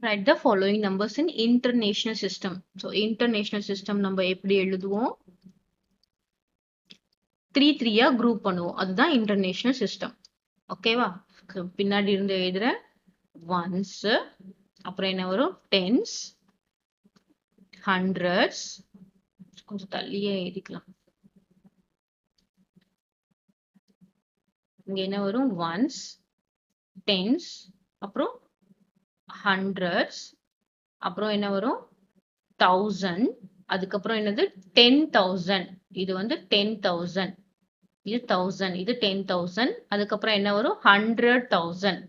Write the following numbers in international system. So international system நம்ம எப்படி எழுதுவோம்? 3 3 group பண்ணுவோம். அதுதான் international system. ஓகேவா? பின்னாடி இருந்து எழுதுற ones, அப்புறம் என்ன வரும்? Tens, hundreds, கொஞ்சம் தள்ளியே எழுதிக்கலாம். இங்க என்ன வரும்? ones, tens, அப்புறம் hundreds, அப்புறம் என்ன வரும்? 1000, அதுக்கப்புறம் என்னது? 10,000. இது வந்து 10,000. இது 1000, இது 10,000. அதுக்கப்புறம் என்ன வரும்? 100,000.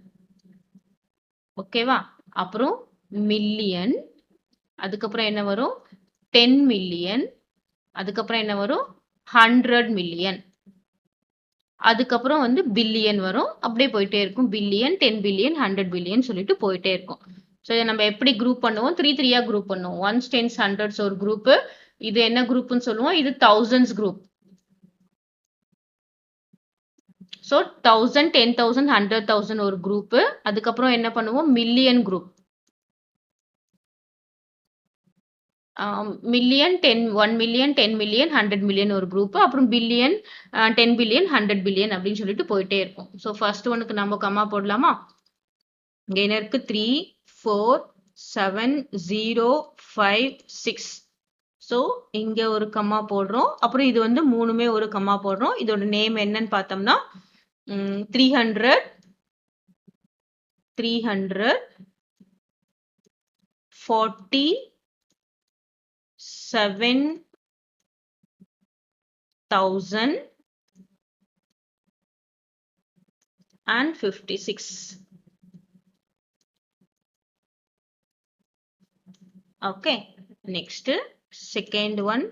ஓகேவா? அப்புறம் மில்லியன், அதுக்கப்புறம் என்ன வரும்? 10 மில்லியன், அதுக்கப்புறம் என்ன வரும்? 100 மில்லியன், அதுக்கப்புறம் வந்து பில்லியன் வரும். அப்படியே போயிட்டே இருக்கும். பில்லியன், 10 பில்லியன், 100 பில்லியன் சொல்லிட்டு போயிட்டே இருக்கும். ஸோ இதை நம்ம எப்படி குரூப் பண்ணுவோம்? 3 3 குரூப் பண்ணுவோம். ஒன்ஸ், டென்ஸ், ஹண்ட்ரட்ஸ் ஒரு குரூப். இது என்ன குரூப்னு சொல்லுவோம்? இது thousands குரூப். ஸோ 1000, 10,000, 100,000 ஒரு குரூப். அதுக்கப்புறம் என்ன பண்ணுவோம்? Million group. Million, 1 million, 10 million, 100 million ஒரு குரூப். அப்புறம் பில்லியன், 10 பில்லியன், 100 பில்லியன் அப்படின்னு சொல்லிட்டு போயிட்டே இருக்கும். ஸோ ஃபர்ஸ்ட் ஒனுக்கு நம்ம கம்மா போடலாமா? இங்க என்ன இருக்கு? 3, 4, 7, 0, 5, 6. ஸோ இங்க ஒரு கம்மா போடுறோம். அப்புறம் இது வந்து மூணுமே ஒரு கம்மா போடுறோம். இதோட நேம் என்னன்னு பார்த்தோம்னா 300, 300, 40, 7,000 and 56. Okay, next second one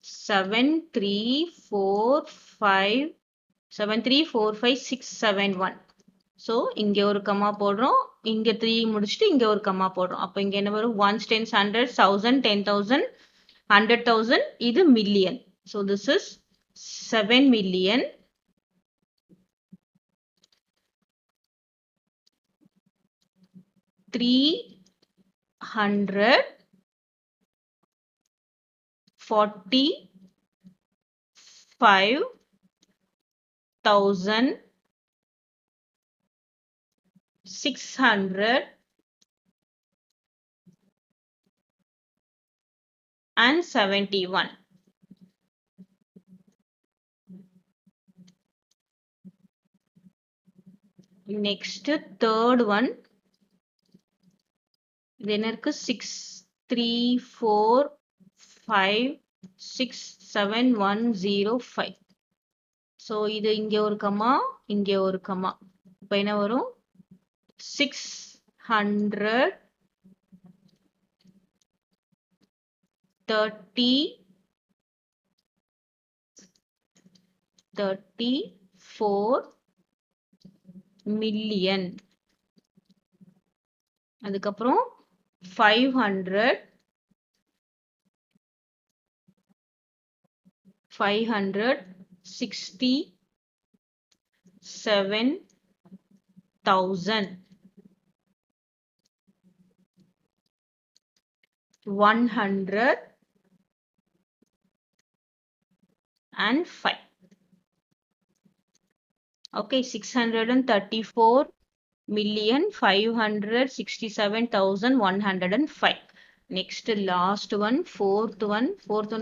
7,3,4,5,6,7,1. So இங்க ஒரு கம்மா போடுறோம். இங்க 3 முடிச்சுட்டு இங்க ஒரு கம்மா போடுறோம். அப்போ இங்க என்ன வரும்? 1s, 10s, 100s, 1000, 10,000, 100,000. இது million. So this is 7 million, 345,671. Next third one, இது என்ன இருக்கு? 6, 3, 4, 5, 6, 7, 1, 0, 5. ஸோ இது இங்க ஒரு கம்மா, இங்க ஒரு கம்மா. இப்போ என்ன வரும்? 634 மில்லியன். அதுக்கப்புறம் 567,000, 105. Okay, 634,567,105. Next last one, fourth one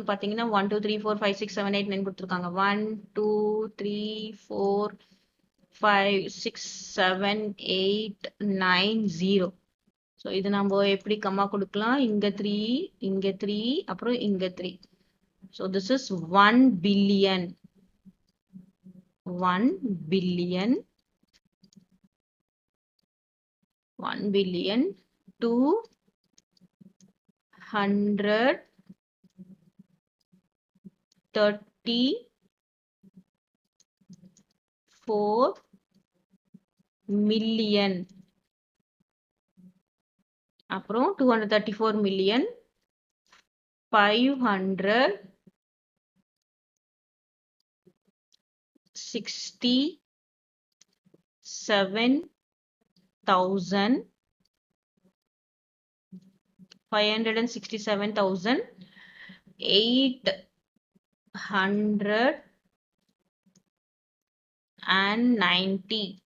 பார்த்தீங்கன்னா 1 2 3 4 5 6 7 8 9 கொடுத்துருக்காங்க. 1 2 3 4 5 6 7 8 9 0. ஸோ இது நம்ம எப்படி கம்மா கொடுக்கலாம்? இங்க 3, இங்க 3, அப்புறம் இங்க 3. So this is 1 billion, 1 billion, 1 billion, 234 million. அப்புறம் 234 million, 567,000 567,890.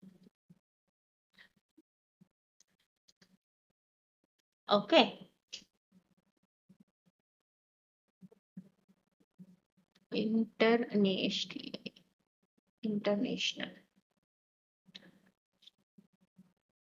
Okay. International.